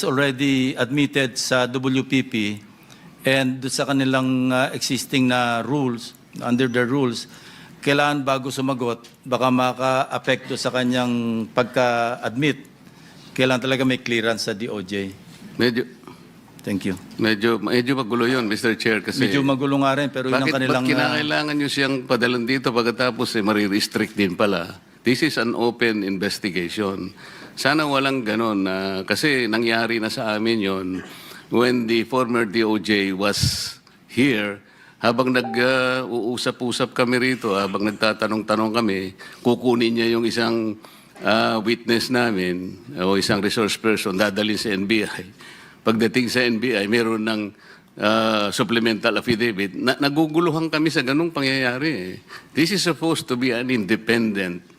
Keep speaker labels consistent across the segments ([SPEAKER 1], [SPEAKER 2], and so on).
[SPEAKER 1] already admitted sa WPP and sa kanilang existing na rules, under the rules, kailangan bago sumagot, baka maka-apekto sa kanyang pagka-admit, kailangan talaga may clearance sa DOJ. Thank you.
[SPEAKER 2] Medyo magulo yun, Mr. Chair, kasi...
[SPEAKER 1] Medyo magulo nga rin, pero yun ang kanilang...
[SPEAKER 2] Bakit kinakailangan nyo siyang padalan dito pagkatapos marirestrict din pala? This is an open investigation. Sana walang ganon, kasi nangyari na sa amin yon when the former DOJ was here, habang nag-uusap-usap kami rito, habang nagtatanong-tanong kami, kukunin niya yung isang witness namin o isang resource person, dadalhin sa NBI. Pagdating sa NBI, meron ng supplemental affidavit. Naguguluhan kami sa ganung pangyayari. This is supposed to be an independent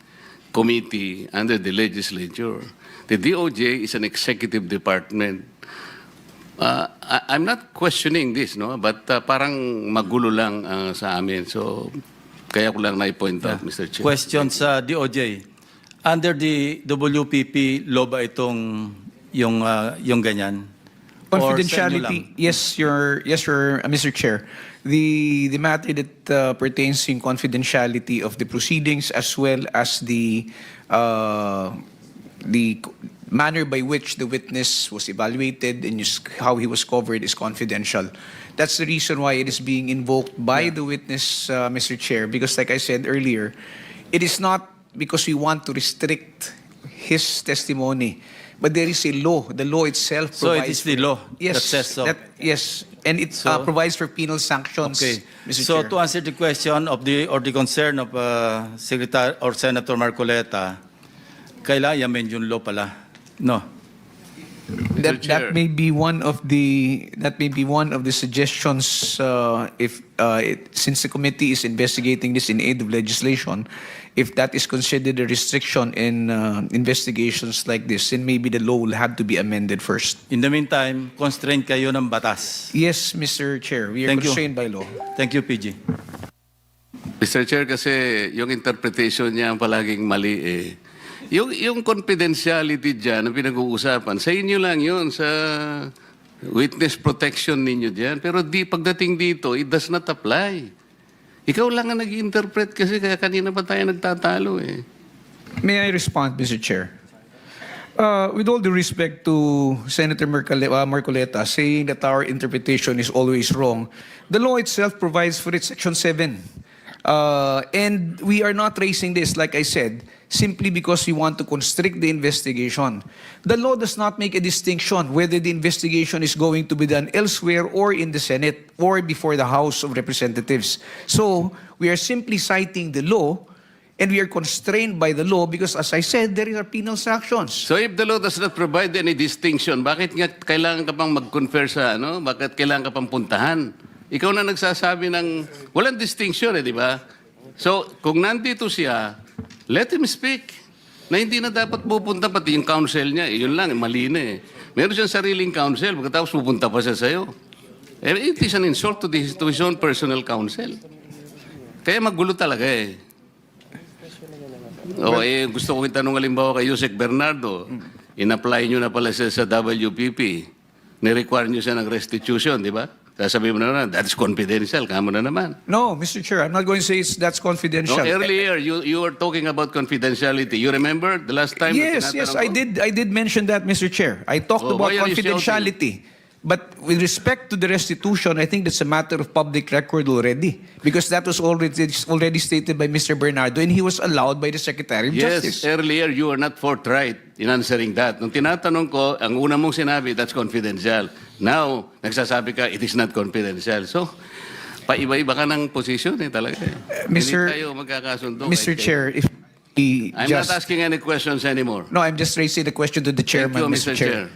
[SPEAKER 2] committee under the legislature. The DOJ is an executive department. I'm not questioning this, no? But parang magulo lang sa amin. So, kaya ko lang na-point out, Mr. Chair.
[SPEAKER 1] Question sa DOJ. Under the WPP, law ba itong yung ganyan?
[SPEAKER 3] Confidentiality, yes, Mr. Chair. The matter that pertains in confidentiality of the proceedings as well as the manner by which the witness was evaluated and how he was covered is confidential. That's the reason why it is being invoked by the witness, Mr. Chair, because like I said earlier, it is not because we want to restrict his testimony, but there is a law. The law itself provides...
[SPEAKER 1] So it is the law
[SPEAKER 3] yes,
[SPEAKER 1] that says so?
[SPEAKER 3] Yes, and it provides for penal sanctions,
[SPEAKER 1] Okay.
[SPEAKER 3] Mr.
[SPEAKER 1] So
[SPEAKER 3] Chair.
[SPEAKER 1] to answer the question of the concern of Secretary or Senator Marcoleta, kailangan yamen yung law pala. No.
[SPEAKER 3] That may be one of the suggestions since the committee is investigating this in aid of legislation, if that is considered a restriction in investigations like this, then maybe the law will have to be amended first.
[SPEAKER 1] In the meantime, constrained kayo ng batas.
[SPEAKER 3] Yes, Mr. Chair, we are
[SPEAKER 1] Thank you.
[SPEAKER 3] constrained by law.
[SPEAKER 1] Thank you, PG.
[SPEAKER 2] Mr. Chair, kasi yung interpretation niya ang palaging mali eh. Yung confidentiality dyan, ang pinag-uusapan, sa inyo lang yun, sa witness protection ninyo dyan. Pero pagdating dito, it does not apply. Ikaw lang ang nag-interpret kasi kaya kanina pa tayo nagtatalo eh.
[SPEAKER 3] May I respond, Mr. Chair? With all due respect to Senator Marcoleta saying that our interpretation is always wrong, the law itself provides for it, Section 7. And we are not raising this, like I said, simply because we want to constrict the investigation. The law does not make a distinction whether the investigation is going to be done elsewhere or in the Senate or before the House of Representatives. So we are simply citing the law and we are constrained by the law because, as I said, there are penal sanctions.
[SPEAKER 2] So if the law does not provide any distinction, bakit nga kailangan ka pang mag-confer sa ano? Bakit kailangan ka pang puntahan? Ikaw na nagsasabi ng walang distinction eh, di ba? So kung nandito siya, let him speak. Na hindi na dapat pupunta pati yung counsel niya. Yun lang, mali na eh. Meron siyang sariling counsel, pagkatapos pupunta pa siya sa'yo. It is an insult to his own personal counsel. Kaya magulo talaga eh. Gusto ko itanong halimbawa kay Yusek Bernardo, in-apply nyo na pala siya sa WPP. Ni-require nyo siya ng restitution, di ba? Sasabihin mo na naman, that's confidential. Kamo na naman.
[SPEAKER 3] No, Mr. Chair, I'm not going to say that's confidential.
[SPEAKER 2] No, earlier, you were talking about confidentiality. You remember the last time?
[SPEAKER 3] Yes, I did mention that, Mr. Chair. I talked about
[SPEAKER 2] why are you
[SPEAKER 3] confidentiality. But with respect to the restitution, I think that's a matter of public record already. Because that was already stated by Mr. Bernardo and he was allowed by the Secretary of Justice.
[SPEAKER 2] Yes, earlier you were not forthright in answering that. Nung tinatanong ko, ang una mong sinabi, that's confidential. Now, nagsasabi ka, it is not confidential. So, paiba-iba ka ng position eh talaga.
[SPEAKER 3] Mr.
[SPEAKER 2] Hindi tayo magkakasundo.
[SPEAKER 3] Mr. Chair, if we
[SPEAKER 2] I'm not asking any questions anymore.
[SPEAKER 3] No, I'm just raising the question to the chairman,
[SPEAKER 2] Thank you, Mr. Chair.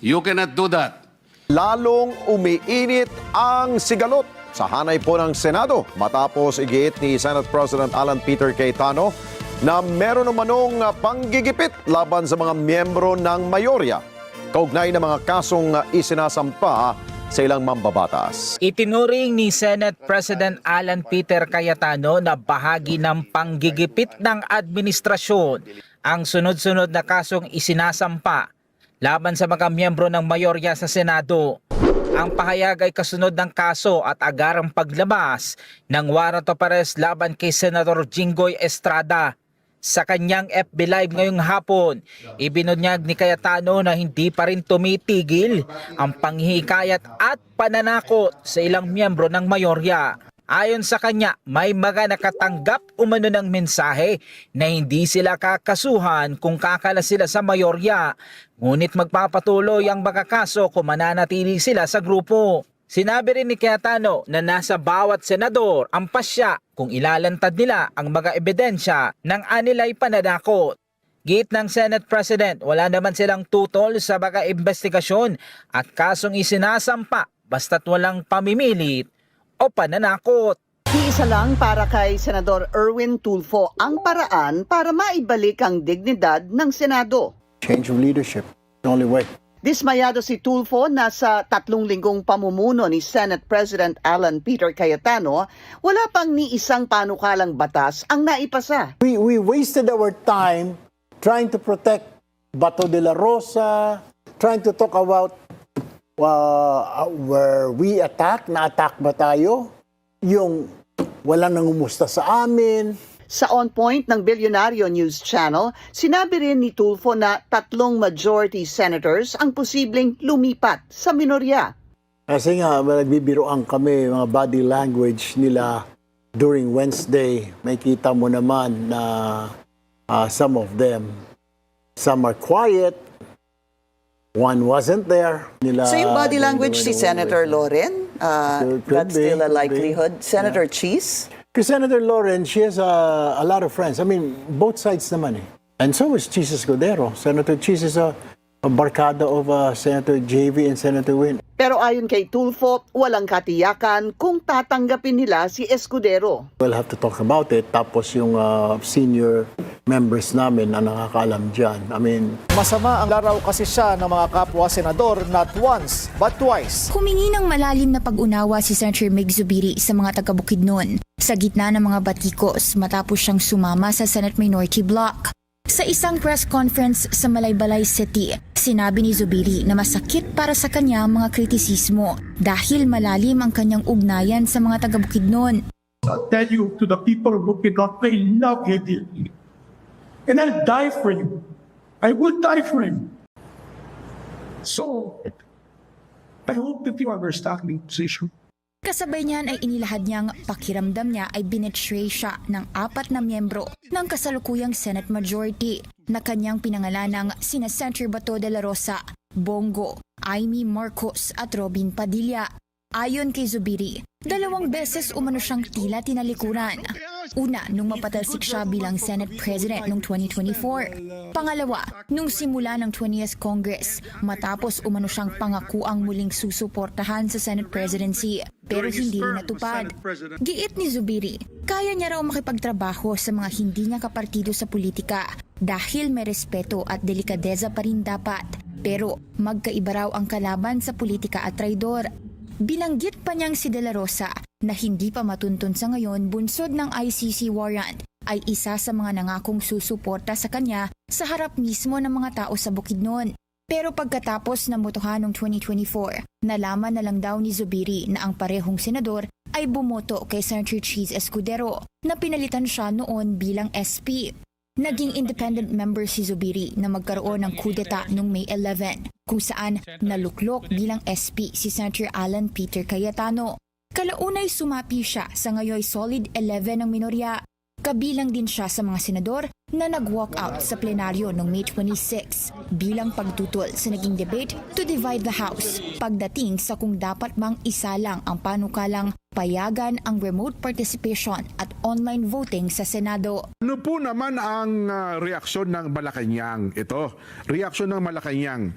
[SPEAKER 2] You cannot do that.
[SPEAKER 4] Lalong umiinit ang sigalot sa hanay po ng Senado matapos igiit ni Senate President Alan Peter Cayetano na meron umanong panggigipit laban sa mga miyembro ng mayorya kaugnay ng mga kasong isinasampa sa ilang mambabatas.
[SPEAKER 5] Itinuring ni Senate President Alan Peter Cayetano na bahagi ng panggigipit ng administrasyon ang sunod-sunod na kasong isinasampa laban sa mga miyembro ng mayorya sa Senado. Ang pahayag ay kasunod ng kaso at agarang paglabas ng warrant of arrest laban kay Senador Jinggoy Estrada. Sa kanyang FB Live ngayong hapon, ibinunyag ni Cayetano na hindi pa rin tumitigil ang panghihikayat at pananakot sa ilang miyembro ng mayorya. Ayon sa kanya, may mga nakatanggap umano ng mensahe na hindi sila kakasuhan kung kakala sila sa mayorya, ngunit magpapatuloy ang mga kaso kung mananatili sila sa grupo. Sinabi rin ni Cayetano na nasa bawat senador ang pasya kung ilalantad nila ang mga ebidensya ng anilay pananakot. Giit ng Senate President, wala naman silang tutol sa mga investigasyon at kasong isinasampa basta't walang pamimilit o pananakot.
[SPEAKER 6] Iisa lang para kay Senador Erwin Tulfo ang paraan para maibalik ang dignidad ng Senado.
[SPEAKER 7] Change of leadership, the only way.
[SPEAKER 6] Dismayado si Tulfo na sa 3 linggong pamumuno ni Senate President Alan Peter Cayetano, wala pang ni isang panukalang batas ang naipasa.
[SPEAKER 7] We wasted our time trying to protect Bato de la Rosa, trying to talk about where we na-attack ba tayo? Yung walang nangumusta sa amin.
[SPEAKER 6] Sa On Point ng Bilyonaryo News Channel, sinabi rin ni Tulfo na 3 majority senators ang posibleng lumipat sa minorya.
[SPEAKER 7] Kasi nga, nagbibiroan kami, mga body language nila during Wednesday. May kita mo naman na some of them, some are quiet, one wasn't there.
[SPEAKER 8] So yung body language si Senator Loren, that's still a likelihood. Senator Cheese?
[SPEAKER 7] Because Senator Loren, she has a lot of friends. I mean, both sides naman eh. And so is Cheese Escudero. Senator Cheese is a barkada of Senator JV and Senator Win.
[SPEAKER 6] Pero ayon kay Tulfo, walang katiyakan kung tatanggapin nila si Escudero.
[SPEAKER 7] We'll have to talk about it. Tapos yung senior members namin na nakakaalam dyan. I mean,
[SPEAKER 9] Masama ang laraw kasi siya ng mga kapwa senador not once but twice.
[SPEAKER 10] Humingi ng malalim na pag-unawa si Senator Mig Zubiri sa mga taga-Bukidnon sa gitna ng mga batikos matapos siyang sumama sa Senate Minority Bloc. Sa isang press conference sa Malaybalay City, sinabi ni Zubiri na masakit para sa kanya ang mga kritisismo dahil malalim ang kanyang ugnayan sa mga taga-Bukidnon.
[SPEAKER 11] I'll tell you to the people of Bukidnon, I love you dearly. And I'll die for you. I will die for you. So, I hope that you understand the position.
[SPEAKER 10] Kasabay niyan ay inilahad niyang pakiramdam niya ay binetray siya ng 4 na miyembro ng kasalukuyang Senate Majority na kanyang pinangalanang sina Senator Bato de la Rosa, Bongo, Amy Marcos at Robin Padilla. Ayon kay Zubiri, 2 beses umano siyang tila tinalikuran. Una, nung mapatalsik siya bilang Senate President noong 2024. Pangalawa, nung simula ng 20th Congress, matapos umano siyang pangakuang muling susuportahan sa Senate Presidency, pero hindi rin natupad. Giit ni Zubiri, kaya niya raw makipagtrabaho sa mga hindi niya kapartido sa politika dahil may respeto at delikadeza pa rin dapat. Pero magkaiba raw ang kalaban sa politika at traidor. Binanggit pa niyang si De La Rosa na hindi pa matuntun sa ngayon bunsod ng ICC warrant ay isa sa mga nangakong susuporta sa kanya sa harap mismo ng mga tao sa Bukidnon. Pero pagkatapos ng botohan noong 2024, nalaman na lang daw ni Zubiri na ang parehong senador ay bumoto kay Senator Cheese Escudero na pinalitan siya noon bilang SP. Naging independent member si Zubiri na magkaroon ng kudeta noong May 11 kung saan naluklok bilang SP si Senator Alan Peter Cayetano. Kalaunay sumapi siya sa ngayoy solid 11 ng minorya. Kabilang din siya sa mga senador na nag-walk out sa plenaryo noong May 26 bilang pagtutol sa naging debate to divide the House pagdating sa kung dapat bang isa lang ang panukalang payagan ang remote participation at online voting sa Senado.
[SPEAKER 12] Ano po naman ang reaksyon ng Malacanang ito? Reaksyon ng Malacanang.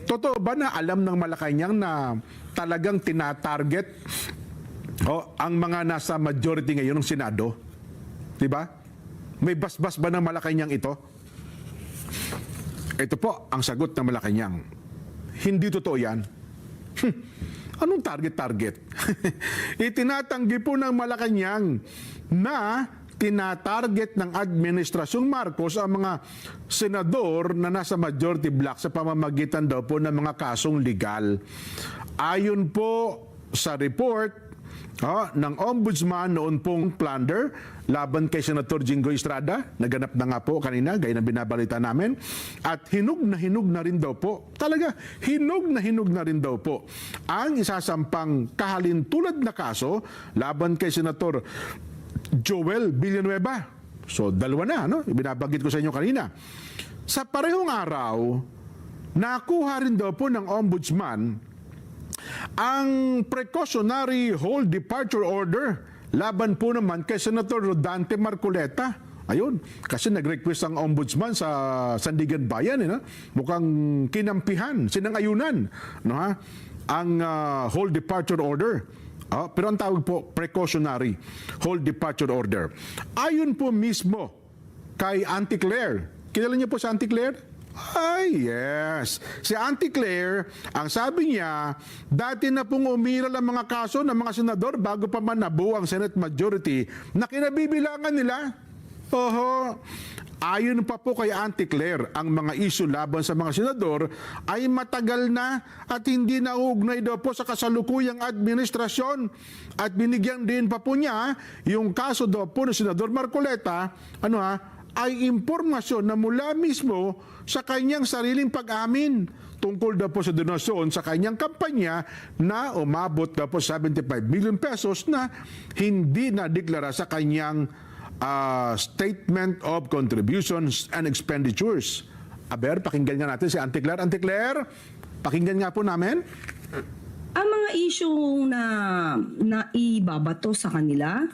[SPEAKER 12] Totoo ba na alam ng Malacanang na talagang tinatarget ang mga nasa majority ngayon ng Senado? Diba? May basbas ba ng Malacanang ito? Ito po ang sagot ng Malacanang. Hindi totoo yan. Anong target? Itinatanggi po ng Malacanang na tinatarget ng Administrasyong Marcos ang mga senador na nasa majority block sa pamamagitan daw po ng mga kasong legal. Ayon po sa report ng Ombudsman noon pong plunder laban kay Senator Jinggoy Estrada, naganap na nga po kanina, gaya ng binabalita namin, at hinug na rin daw po, talaga hinug na rin daw po ang isasampang kahalintulad na kaso laban kay Senator Joel Villanueva. So, dalawa na, no? Ibinabanggit ko sa inyo kanina. Sa parehong araw, nakuha rin daw po ng Ombudsman ang precautionary hold departure order laban po naman kay Senator Rodante Marcoleta. Ayun, kasi nag-request ang ombudsman sa Sandigan Bayan, no? Mukhang kinampihan, sinangayunan, no, ha? Ang hold departure order. Pero ang tawag po, precautionary hold departure order. Ayon po mismo kay Auntie Claire. Kilala niyo po si Auntie Claire? Ay, yes. Si Auntie Claire, ang sabi niya, dati na pong umiral ang mga kaso ng mga senador bago pa man nabuo ang Senate majority na kinabibilangan nila. Oho. Ayon pa po kay Auntie Claire, ang mga issue laban sa mga senador ay matagal na at hindi nauugnay daw po sa kasalukuyang administrasyon. At binigyan din pa po niya yung kaso daw po ng Senador Marcoleta, ay impormasyon na mula mismo sa kanyang sariling pag-amin tungkol daw po sa donasyon sa kanyang kampanya na umabot daw po 75 million pesos na hindi na-deklara sa kanyang Statement of Contributions and Expenditures. Aber, pakinggan nga natin si Auntie Claire. Auntie Claire, pakinggan nga po namin.
[SPEAKER 13] Ang mga issue na naibabato sa kanila,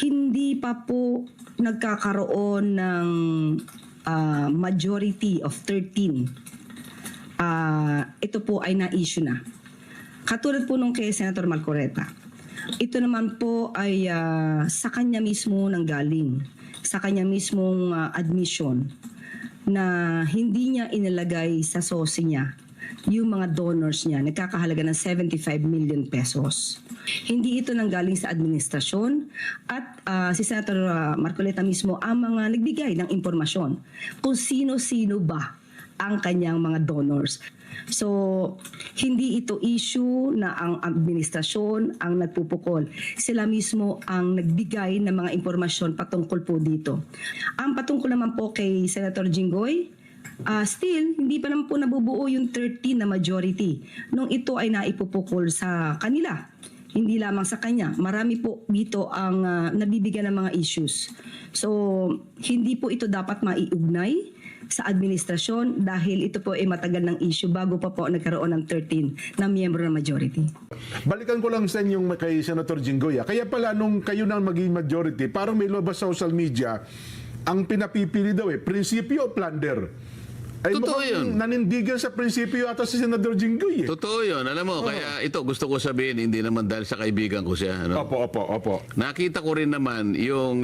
[SPEAKER 13] hindi pa po nagkakaroon ng majority of 13. Ito po ay na-issue na. Katulad po nung kay Senator Marcoleta. Ito naman po ay sa kanya mismo nanggaling. Sa kanya mismong admission na hindi niya inilagay sa sosi niya yung mga donors niya, nagkakahalaga ng 75 million pesos. Hindi ito nanggaling sa administrasyon at si Senator Marcoleta mismo ang mga nagbigay ng impormasyon kung sino-sino ba ang kanyang mga donors. So, hindi ito issue na ang administrasyon ang nagpupukol. Sila mismo ang nagbigay ng mga impormasyon patungkol po dito. Ang patungkol naman po kay Senator Jinggoy, still, hindi pa naman po nabubuo yung 13 na majority nung ito ay naipupukol sa kanila. Hindi lamang sa kanya. Marami po dito ang nabibigyan ng mga issues. So, hindi po ito dapat maiugnay sa administrasyon dahil ito po ay matagal ng issue bago pa po nagkaroon ng 13 na miyembro ng majority.
[SPEAKER 12] Balikan ko lang sa inyong kay Senator Jinggoy. Kaya pala nung kayo nang maging majority, parang may lumabas sa social media, ang pinapipili daw prinsipyo o plunder. Ay,
[SPEAKER 2] totoo yun.
[SPEAKER 12] Nanindigan sa prinsipyo ata si Senador Jinggoy.
[SPEAKER 2] Totoo yun. Alam mo, kaya ito gusto ko sabihin, hindi naman dahil sa kaibigan ko siya. Ano?
[SPEAKER 12] Opo.
[SPEAKER 2] Nakita ko rin naman yung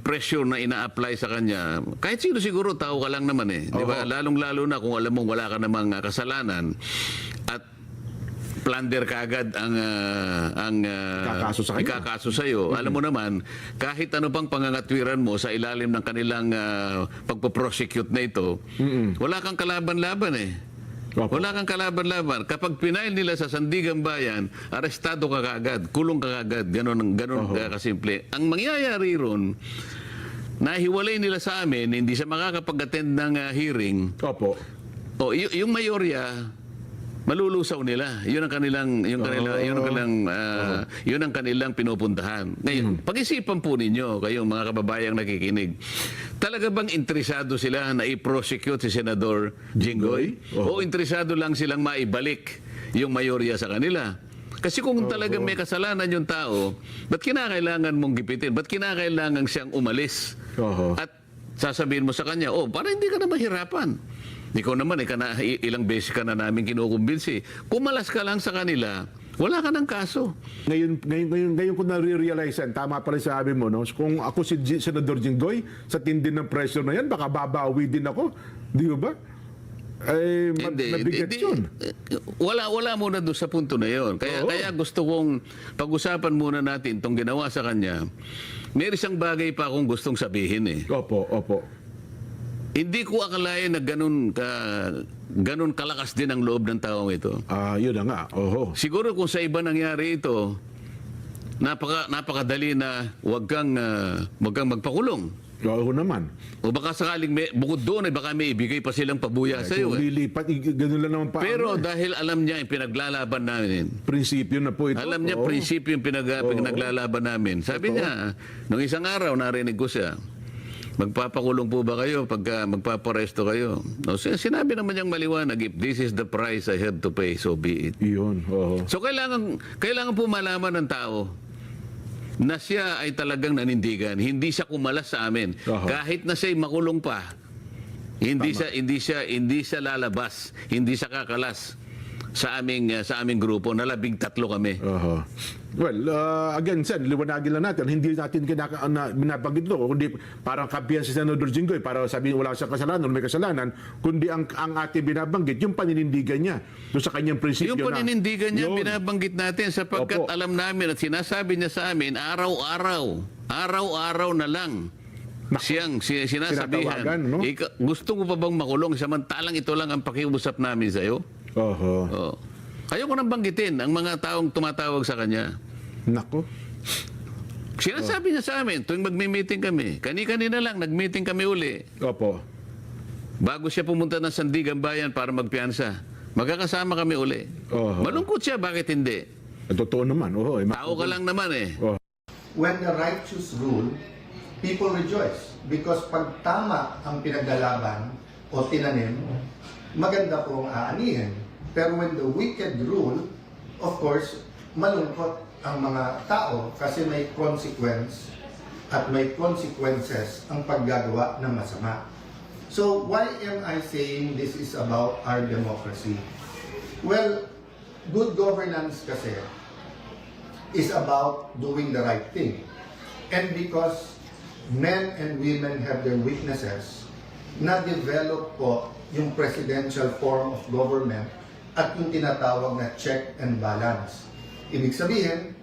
[SPEAKER 2] pressure na ina-apply sa kanya. Kahit sino siguro, tao ka lang naman eh. Di ba? Lalong-lalo na kung alam mong wala ka namang kasalanan at plunder kaagad ang ikakaso sa iyo. Alam mo naman, kahit ano pang pangangatwiran mo sa ilalim ng kanilang pagpo-prosecute na ito, wala kang kalaban-laban eh. Wala kang kalaban-laban. Kapag pinail nila sa Sandigan Bayan, arestado ka kaagad, kulong ka kaagad, ganun kasimple. Ang mangyayari ron, nahiwalay nila sa amin, hindi siya makakapag-attend ng hearing.
[SPEAKER 12] Opo.
[SPEAKER 2] Yung mayorya, malulusaw nila. Yun ang kanilang pinupuntahan. Ngayon, pag-isipan po ninyo, kayong mga kababayang nakikinig, talaga bang interesado sila na i-prosecute si Senador Jinggoy? O interesado lang silang maibalik yung mayorya sa kanila? Kasi kung talagang may kasalanan yung tao, ba't kinakailangan mong gipitin? Ba't kinakailangan siyang umalis? At sasabihin mo sa kanya, para hindi ka na mahirapan. Ikaw naman, ilang beses ka na namin kinukumbinsi. Kumalas ka lang sa kanila, wala ka ng kaso.
[SPEAKER 12] Ngayon ko na-realize yan, tama pala sabi mo, no? Kung ako si Senador Jinggoy, sa tindi ng pressure na yan, baka babawi din ako. Di ba? Mabigat yun.
[SPEAKER 2] Wala muna doon sa punto na yun. Kaya gusto kong pag-usapan muna natin itong ginawa sa kanya. may isang bagay pa akong gustong sabihin eh.
[SPEAKER 12] Opo, opo.
[SPEAKER 2] Hindi ko akalain na ganun kalakas din ang loob ng taong ito.
[SPEAKER 12] Yun na nga. Oho.
[SPEAKER 2] Siguro kung sa iba nangyari ito, napakadali na wag kang magpakulong.
[SPEAKER 12] Oo naman.
[SPEAKER 2] O baka sakaling bukod doon ay baka may ibigay pa silang pabuya sa iyo.
[SPEAKER 12] Kung lilipat, ganun lang naman pa.
[SPEAKER 2] Pero dahil alam niya yung pinaglalaban namin,
[SPEAKER 12] prinsipyo na po ito.
[SPEAKER 2] alam niya prinsipyo yung pinaglalaban namin. Sabi niya, nung isang araw narinig ko siya, magpapakulong po ba kayo pagka magpaparesto kayo? No, sinabi naman niyang maliwanag, if this is the price I have to pay, so be it.
[SPEAKER 12] Yun, oo.
[SPEAKER 2] So kailangan po malaman ng tao na siya ay talagang nanindigan. Hindi siya kumalas sa amin. Kahit na siya'y makulong pa, hindi siya lalabas, hindi siya kakalas sa aming grupo na 13 kami.
[SPEAKER 12] Well, again, Sen, liwanagin lang natin, hindi natin binabanggit ito, kundi parang kampihan si Senador Jinggoy para sabihin wala siyang kasalanan, may kasalanan, kundi ang ating binabanggit, yung paninindigan niya doon sa kanyang prinsipyo
[SPEAKER 2] Yung paninindigan niya, binabanggit natin sapagkat
[SPEAKER 12] Opo.
[SPEAKER 2] alam namin at sinasabi niya sa amin, araw-araw na lang siyang sinasabihan.
[SPEAKER 12] Tinatawagan, no?
[SPEAKER 2] Gusto mo pa bang makulong samantalang ito lang ang pakiusap namin sa iyo?
[SPEAKER 12] Oho.
[SPEAKER 2] Ayoko nang banggitin ang mga taong tumatawag sa kanya.
[SPEAKER 12] Nako.
[SPEAKER 2] Sinasabi niya sa amin, tuwing magmi-meeting kami, kani-kanina lang, nag-meeting kami uli.
[SPEAKER 12] Opo.
[SPEAKER 2] Bago siya pumunta ng Sandigan Bayan para magpiansa, magkakasama kami uli. Malungkot siya, bakit hindi?
[SPEAKER 12] Totoo naman.
[SPEAKER 2] Tao ka lang naman eh.
[SPEAKER 11] When the righteous rule, people rejoice. Because pag tama ang pinaglalaban o tinanim, maganda pong aanihin. Pero when the wicked rule, of course, malungkot ang mga tao kasi may consequence at may consequences ang paggagawa ng masama. So why am I saying this is about our democracy? Well, good governance kasi is about doing the right thing. And because men and women have their weaknesses, na-develop po yung presidential form of government at yung tinatawag na check and balance. Ibig sabihin,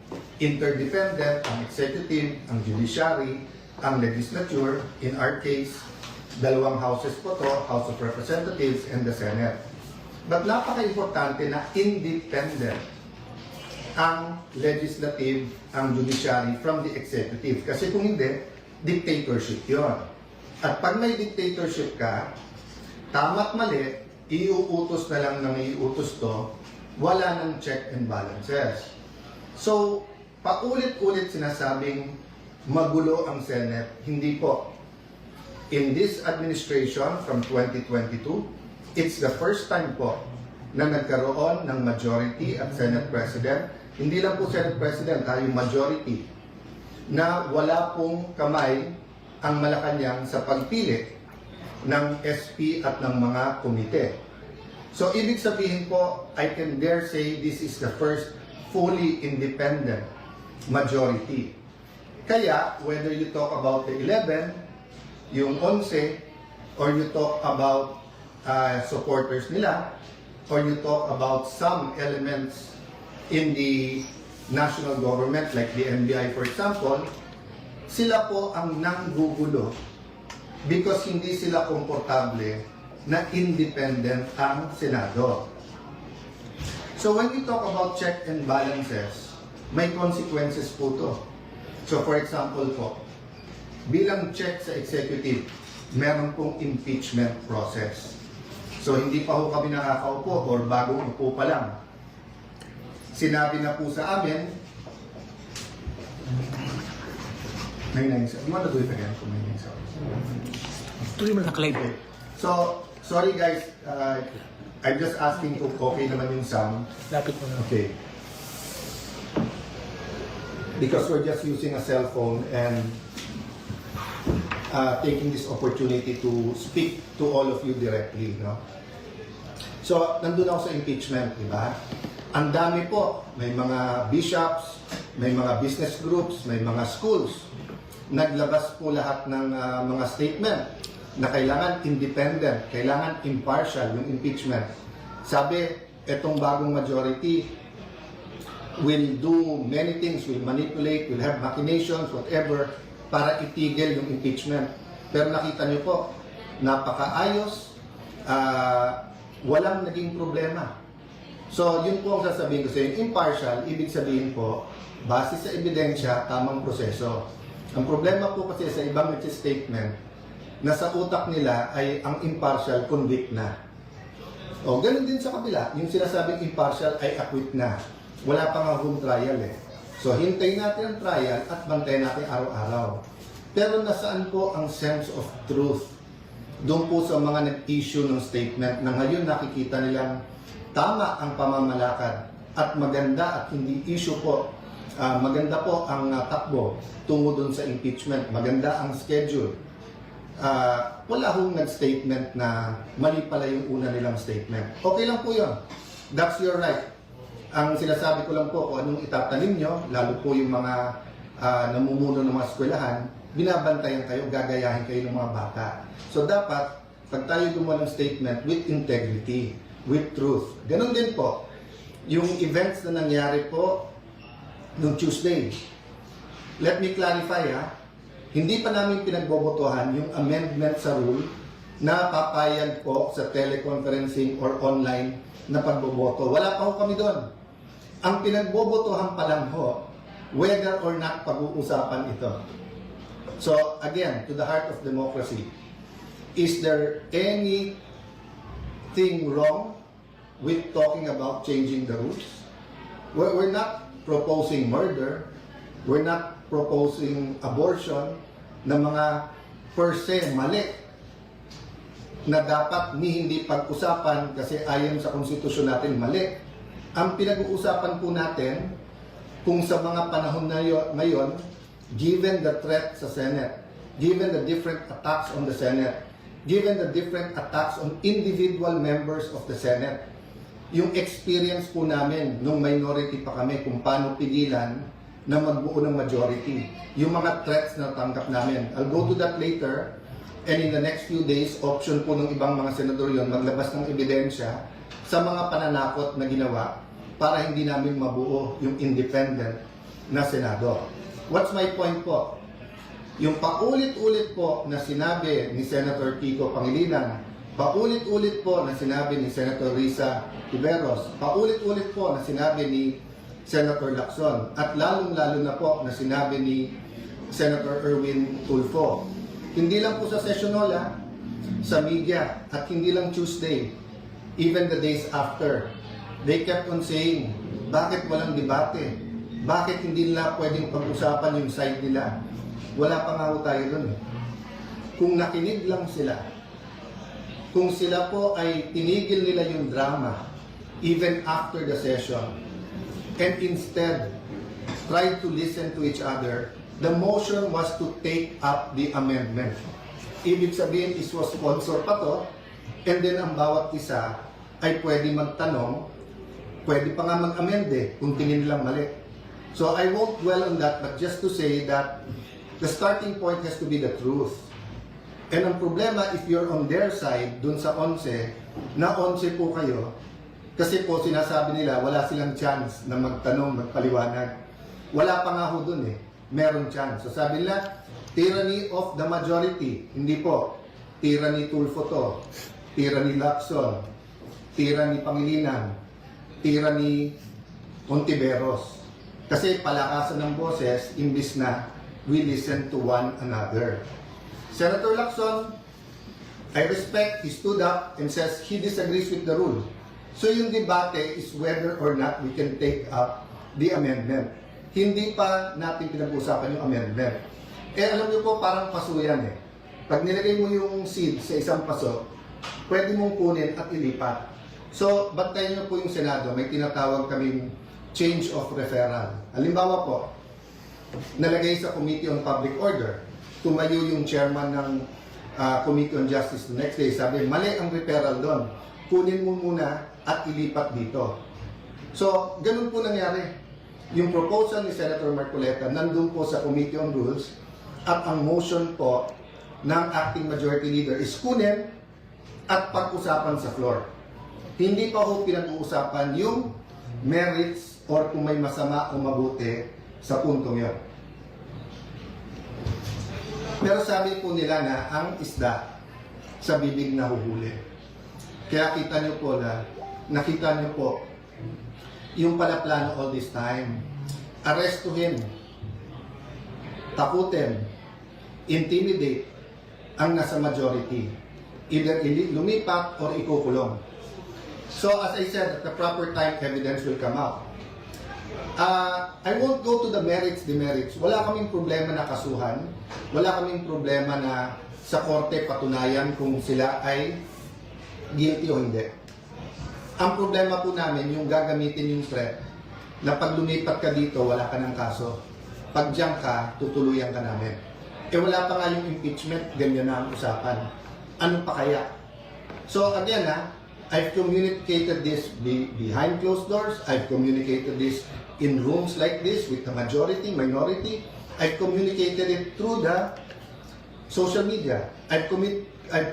[SPEAKER 11] interdependent ang executive, ang judiciary, ang legislature, in our case, dalawang houses po to, House of Representatives and the Senate. But napaka-importante na independent ang legislative, ang judiciary from the executive. Kasi kung hindi, dictatorship yon. At pag may dictatorship ka, tama't mali, iuutos na lang ng iuutos to, wala ng check and balances. So, paulit-ulit sinasabing magulo ang Senate. Hindi po. In this administration from 2022, it's the first time po na nagkaroon ng majority at Senate President. Hindi lang po Senate President, yung majority, na wala pong kamay ang Malacanang sa pagpili ng SP at ng mga komite. So, ibig sabihin po, I can dare say this is the first fully independent majority. Kaya, whether you talk about the 11, yung 11, or you talk about supporters nila, or you talk about some elements in the national government, like the NBI for example, sila po ang nanggugulo because hindi sila komportable na independent ang Senado. So when we talk about check and balances, may consequences po to. So for example po, bilang check sa executive, meron pong impeachment process. So hindi pa ho kami nakakaupo or bagong upo pa lang. Sinabi na po sa amin, you want to do it again? Okay. So, sorry guys, I'm just asking kung okay naman yung sound. Okay. Because we're just using a cell phone and taking this opportunity to speak to all of you directly, no? So, nandun ako sa impeachment, di ba? Ang dami po, may mga bishops, may mga business groups, may mga schools. Naglabas po lahat ng mga statement na kailangan independent, kailangan impartial yung impeachment. Sabi, etong bagong majority will do many things, will manipulate, will have machinations, whatever, para itigil yung impeachment. Pero nakita niyo po, napakaayos, walang naging problema. So, yun po ang sasabihin ko sa inyo. Impartial, ibig sabihin po, base sa ebidensya, tamang proseso. Ang problema po kasi sa ibang statement, na sa utak nila ay ang impartial convict na. O, ganun din sa kabila, yung sinasabing impartial ay acquit na. Wala pa nga home trial eh. So, hintayin natin ang trial at bantayan natin araw-araw. Pero nasaan po ang sense of truth? Doon po sa mga nag-issue ng statement na ngayon nakikita nilang tama ang pamamalakad at maganda at hindi issue po. Maganda po ang takbo tungo doon sa impeachment. Maganda ang schedule. Wala hong nag-statement na mali pala yung una nilang statement. Okay lang po yun. That's your right. Ang sinasabi ko lang po kung anong itatanim nyo, lalo po yung mga namumuno ng mga eskwelahan, binabantayan kayo, gagayahin kayo ng mga bata. So dapat, pag tayo gumawa ng statement with integrity, with truth. Ganon din po, yung events na nangyari po noong Tuesday. Let me clarify hindi pa namin pinagbobotohan yung amendment sa rule na papayag po sa teleconferencing or online na pagboboto. Wala pa ho kami doon. Ang pinagbobotohan pa lang ho, whether or not pag-uusapan ito. So again, to the heart of democracy, is there anything wrong with talking about changing the rules? We're not proposing murder. We're not proposing abortion na mga per se mali na dapat hindi pag-usapan kasi ayon sa konstitusyon natin mali. Ang pinag-uusapan po natin kung sa mga panahon na ngayon, given the threat sa Senate, given the different attacks on the Senate, given the different attacks on individual members of the Senate, yung experience po namin nung minority pa kami kung paano pigilan na magbuo ng majority. Yung mga threats na tanggap namin. I'll go to that later. And in the next few days, option po ng ibang mga senador yon maglabas ng ebidensya sa mga pananakot na ginawa para hindi namin mabuo yung independent na Senado. What's my point po? Yung paulit-ulit po na sinabi ni Senator Kiko Pangilinan, paulit-ulit po na sinabi ni Senator Risa Tiveros, paulit-ulit po na sinabi ni Senator Lacson, at lalong-lalo na po na sinabi ni Senator Erwin Tulfo. Hindi lang po sa session hall, sa media, at hindi lang Tuesday, even the days after. They kept on saying, bakit walang debate? Bakit hindi nila pwedeng pag-usapan yung side nila? Wala pa nga ho tayo dun. Kung nakinig lang sila, kung sila po ay tinigil nila yung drama, even after the session, and instead tried to listen to each other, the motion was to take up the amendment. Ibig sabihin, is was sponsor pa to, and then ang bawat isa ay pwede magtanong, pwede pa nga mag-amend kung tingin nilang mali. So I won't dwell on that, but just to say that the starting point has to be the truth. And ang problema, if you're on their side, dun sa 11, na 11 po kayo, kasi po sinasabi nila, wala silang chance na magtanong, magpaliwanag. Wala pa nga ho dun meron chance. So sabi nila, tyranny of the majority. Hindi po. Tyranny Tulfo to. Tyranny Lacson. Tyranny Pangilinan. Tyranny Ontiveros. Kasi palakasan ng boses, imbis na we listen to one another. Senator Lacson, I respect, he stood up and says he disagrees with the rule. So yung debate is whether or not we can take up the amendment. Hindi pa natin pinag-usapan yung amendment. Alam niyo po, parang paso yan Pag nilagay mo yung seed sa isang paso, pwede mong kunin at ilipat. So, bantayan niyo po yung Senado. May tinatawag kaming change of referral. Halimbawa po, nalagay sa Committee on Public Order, tumayo yung chairman ng Committee on Justice the next day, sabi, mali ang referral doon. Kunin mo muna at ilipat dito. So, ganun po nangyari. Yung proposal ni Senator Marcoleta nandun po sa Committee on Rules at ang motion po ng acting majority leader is kunin at pag-usapan sa floor. Hindi pa ho pinag-uusapan yung merits or kung may masama o mabuti sa puntong yun. Pero sabi po nila na ang isda sa bibig nahuhuli. Kaya nakita niyo po yung pala plano all this time. Arestuhin, takutin, intimidate ang nasa majority. Either lumipat or ikukulong. So as I said, at the proper time, evidence will come out. I won't go to the merits, demerits. Wala kaming problema na kasuhan. Wala kaming problema na sa korte patunayan kung sila ay guilty o hindi. Ang problema po namin, yung gagamitin yung threat na pag lumipat ka dito, wala ka ng kaso. Pag diyan ka, tutuluyan ka namin. Wala pa nga yung impeachment, ganyan na ang usapan. Ano pa kaya? So again, I've communicated this behind closed doors. I've communicated this in rooms like this with the majority, minority. I've communicated it through the social media. I've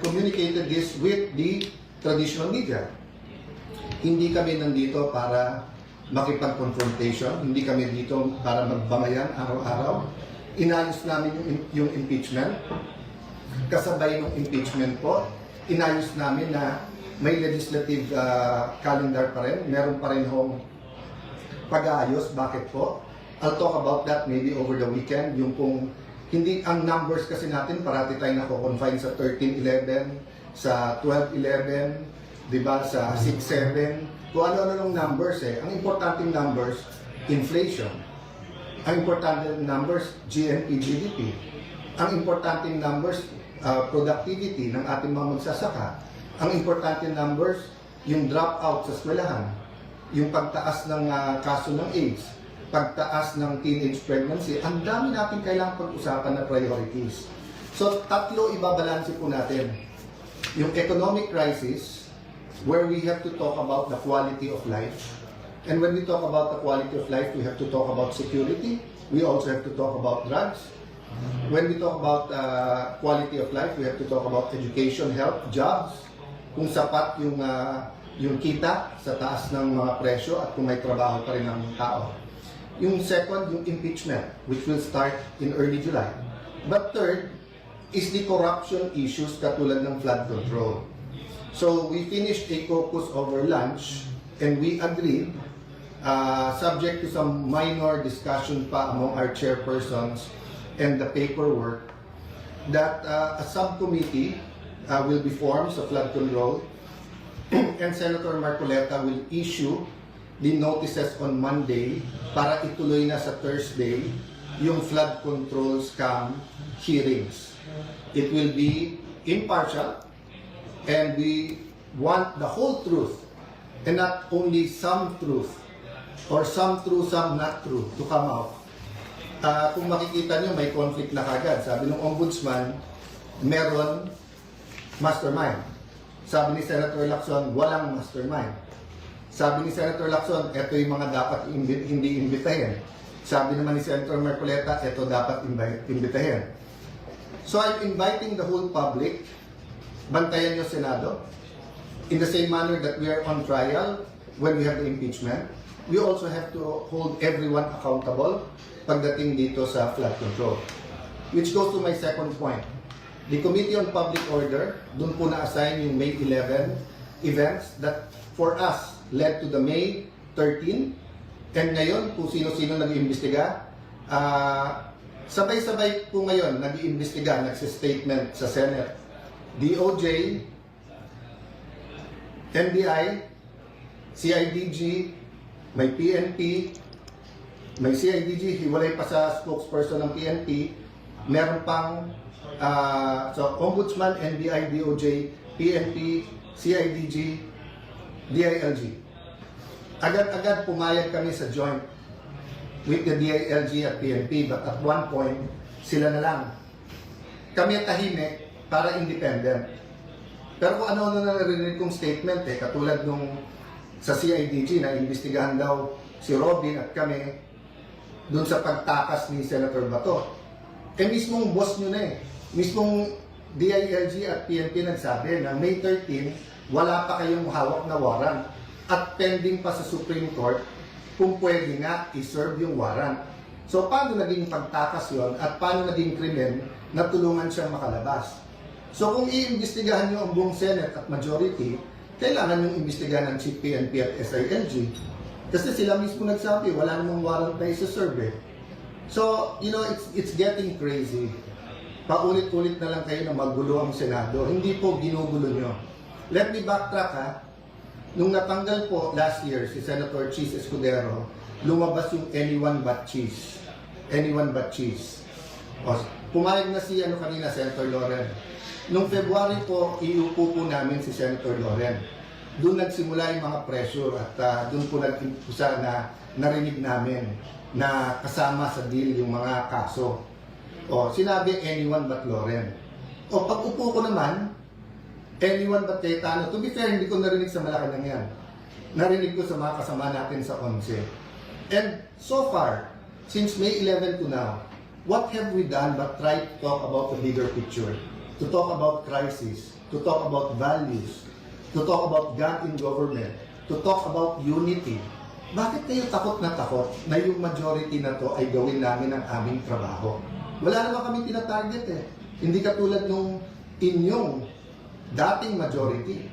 [SPEAKER 11] communicated this with the traditional media. Hindi kami nandito para makipag-confrontation. Hindi kami dito para magbangayan araw-araw. Inayos namin yung impeachment. Kasabay ng impeachment po, inayos namin na may legislative calendar pa rin. Meron pa rin hong pag-aayos. Bakit po? I'll talk about that maybe over the weekend. Yung kung hindi ang numbers kasi natin, parati tayo nako-confine sa 13-11, sa 12-11, di ba, sa 6-7. Kung ano-ano ng numbers Ang importanteng numbers, inflation. Ang importanteng numbers, GNP, GDP. Ang importanteng numbers, productivity ng ating mga magsasaka. Ang importanteng numbers, yung dropout sa eskwelahan. Yung pagtaas ng kaso ng AIDS. Pagtaas ng teenage pregnancy. Ang dami natin kailangang pag-usapan na priorities. So, tatlo ibabalanse po natin. Yung economic crisis, where we have to talk about the quality of life. And when we talk about the quality of life, we have to talk about security. We also have to talk about drugs. When we talk about quality of life, we have to talk about education, health, jobs. Kung sapat yung kita sa taas ng mga presyo at kung may trabaho pa rin ang tao. Yung second, yung impeachment, which will start in early July. But third is the corruption issues katulad ng flood control. So we finished a caucus over lunch and we agreed, subject to some minor discussion pa among our chairpersons and the paperwork, that a subcommittee will be formed sa flood control and Senator Marcoleta will issue the notices on Monday para ituloy na sa Thursday yung flood control scam hearings. It will be impartial and we want the whole truth and not only some truth or some true, some not true to come out. Kung makikita nyo, may conflict na kagad. Sabi ng ombudsman, meron mastermind. Sabi ni Senator Lacson, walang mastermind. Sabi ni Senator Lacson, ito yung mga dapat hindi imbitahin. Sabi naman ni Senator Marcoleta, ito dapat imbitahin. So I'm inviting the whole public, bantayan nyo Senado, in the same manner that we are on trial when we have the impeachment. We also have to hold everyone accountable pagdating dito sa flood control. Which goes to my second point. The Committee on Public Order, dun po na-assign yung May 11 events that for us led to the May 13. And ngayon, kung sino-sino nag-iimbestiga, sabay-sabay po ngayon nag-iimbestiga, nagsistatement sa Senate. DOJ, NBI, CIDG, may PNP, may CIDG, hiwalay pa sa spokesperson ng PNP, meron pang so Ombudsman, NBI, DOJ, PNP, CIDG, DILG. Agad-agad pumayag kami sa joint with the DILG at PNP, but at one point, sila na lang. Kami tahimik para independent. Pero kung ano na narinig kong statement, katulad nung sa CIDG na imbestigahan daw si Robin at kami doon sa pagtakas ni Senator Bato. Mismong boss nyo na mismong DILG at PNP nagsabi na May 13, wala pa kayong hawak na warrant at pending pa sa Supreme Court kung pwede nga i-serve yung warrant. So paano naging pagtakas yon at paano naging krimen na tulungan siyang makalabas? So kung iimbestigahan niyo ang buong Senate at majority, kailangan yung imbestigahan ng Chief PNP at SILG. Kasi sila mismo nagsabi, wala namang warrant na isa-serve eh. So, you know, it's getting crazy. Paulit-ulit na lang kayo na magulo ang Senado. Hindi po ginugulo nyo. Let me backtrack ha. Nung natanggal po last year si Senator Cheese Escudero, lumabas yung anyone but cheese. Anyone but cheese. O, pumayag na si kanina, Senator Loren. Nung February po, iupo po namin si Senator Loren. Doon nagsimula yung mga pressure at doon po nag-impusa na narinig namin na kasama sa deal yung mga kaso. O, sinabi anyone but Loren. O, pag upo ko naman, anyone but Cayetano. To be fair, hindi ko narinig sa Malacanang yan. Narinig ko sa mga kasama natin sa 11. And so far, since May 11 to now, what have we done but try to talk about the bigger picture? To talk about crisis, to talk about values, to talk about God in government, to talk about unity. Bakit kayo takot na yung majority na to ay gawin namin ang aming trabaho? Wala naman kami tinatarget eh. Hindi katulad nung inyong dating majority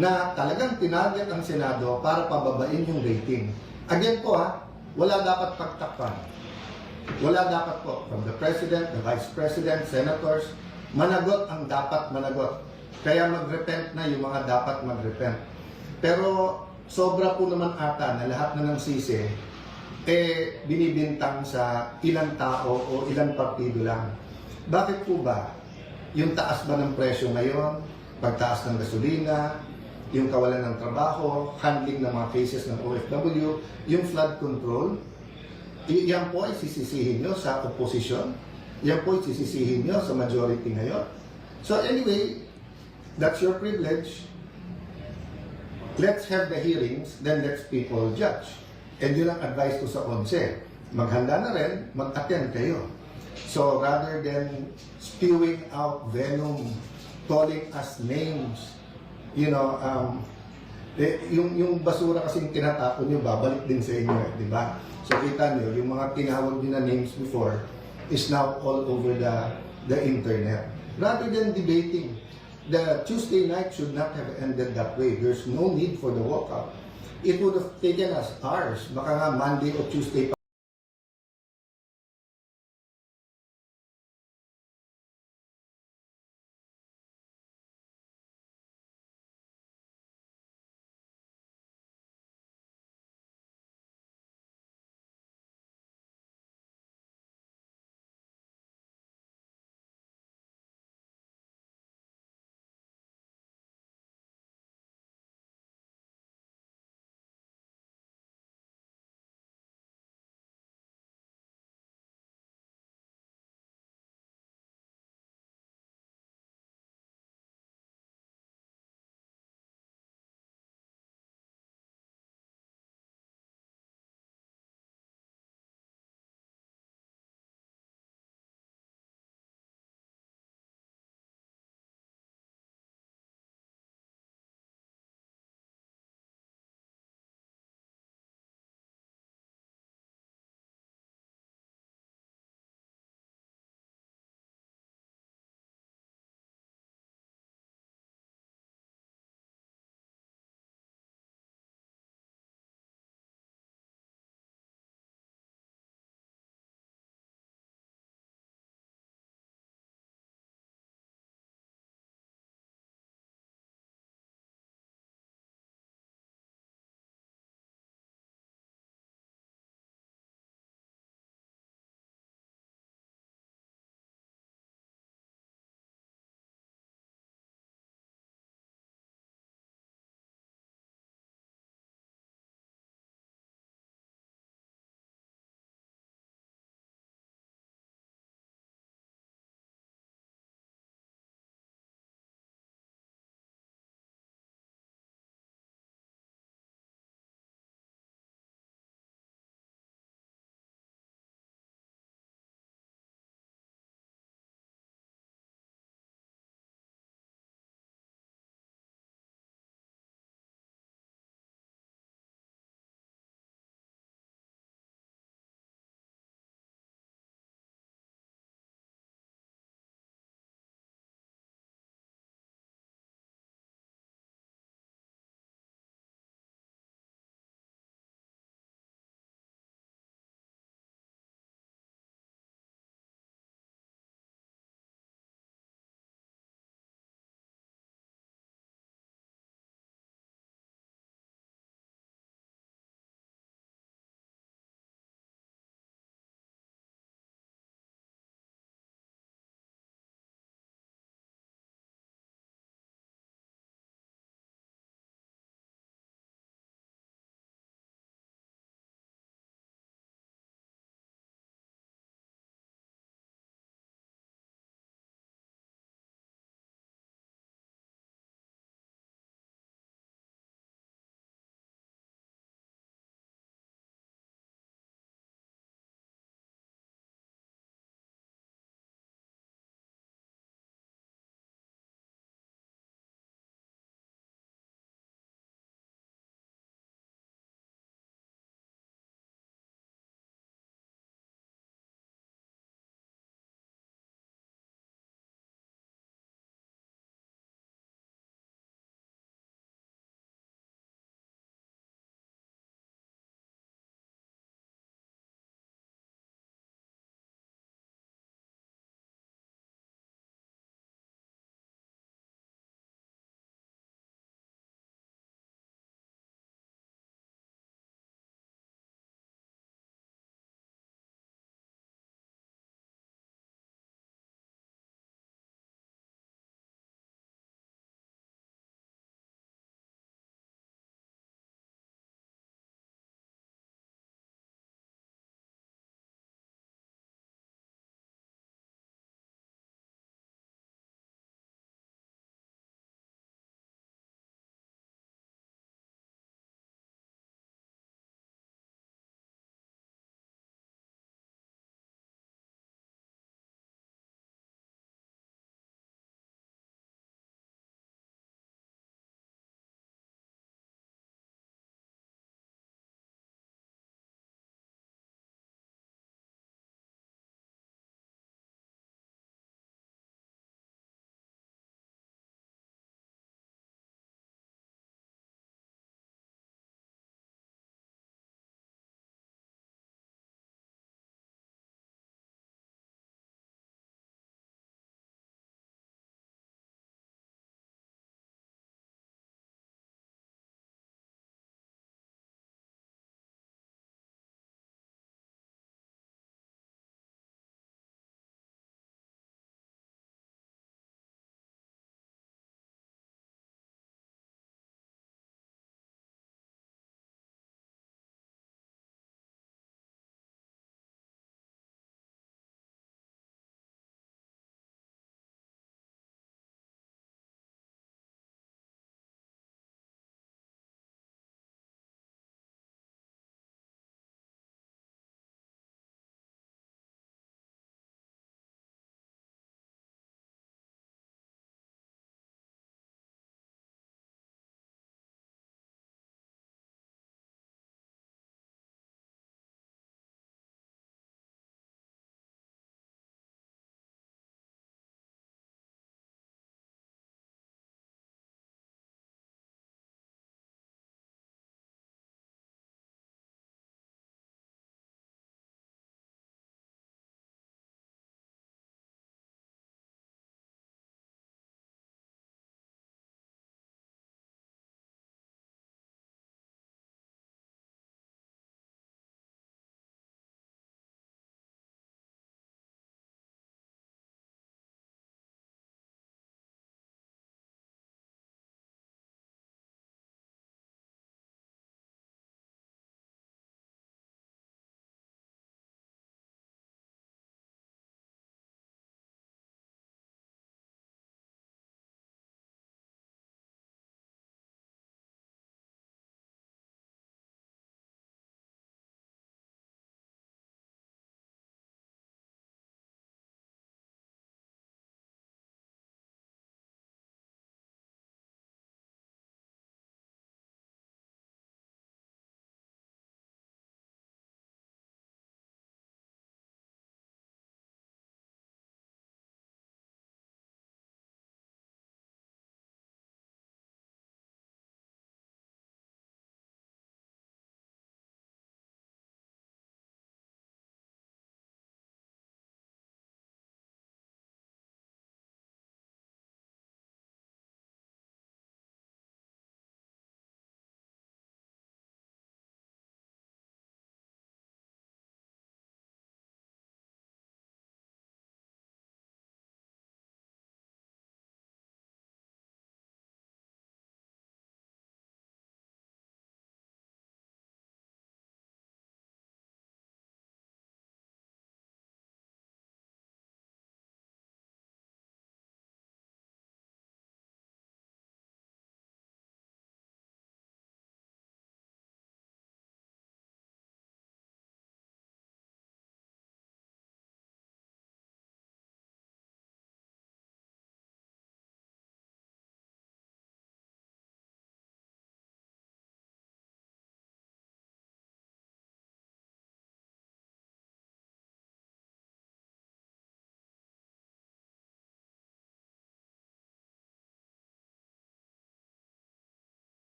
[SPEAKER 11] na talagang tinarget ang Senado para pababain yung rating. Again po wala dapat pagtakpan. Wala dapat po from the President, the Vice President, Senators, managot ang dapat managot. Kaya mag-repent na yung mga dapat mag-repent. Pero sobra po naman ata na lahat na ng sisi binibintang sa ilang tao o ilang partido lang. Bakit po ba? Yung taas ba ng presyo ngayon, pagtaas ng gasolina, yung kawalan ng trabaho, handling ng mga cases ng OFW, yung flood control, yan po ay sisisihin nyo sa opposition, yan po ay sisisihin nyo sa majority ngayon. So anyway, that's your privilege. Let's have the hearings, then let's people judge. And yun ang advice ko sa 11. Maghanda na rin, mag-attend kayo. So rather than spewing out venom, calling us names, yung basura kasing tinatapon nyo, babalik din sa inyo, di ba? So kita nyo, yung mga tinawag nyo na names before is now all over the internet. Rather than debating, the Tuesday night should not have ended that way. There's no need for the walkout. It would have taken us hours, baka nga Monday or Tuesday pa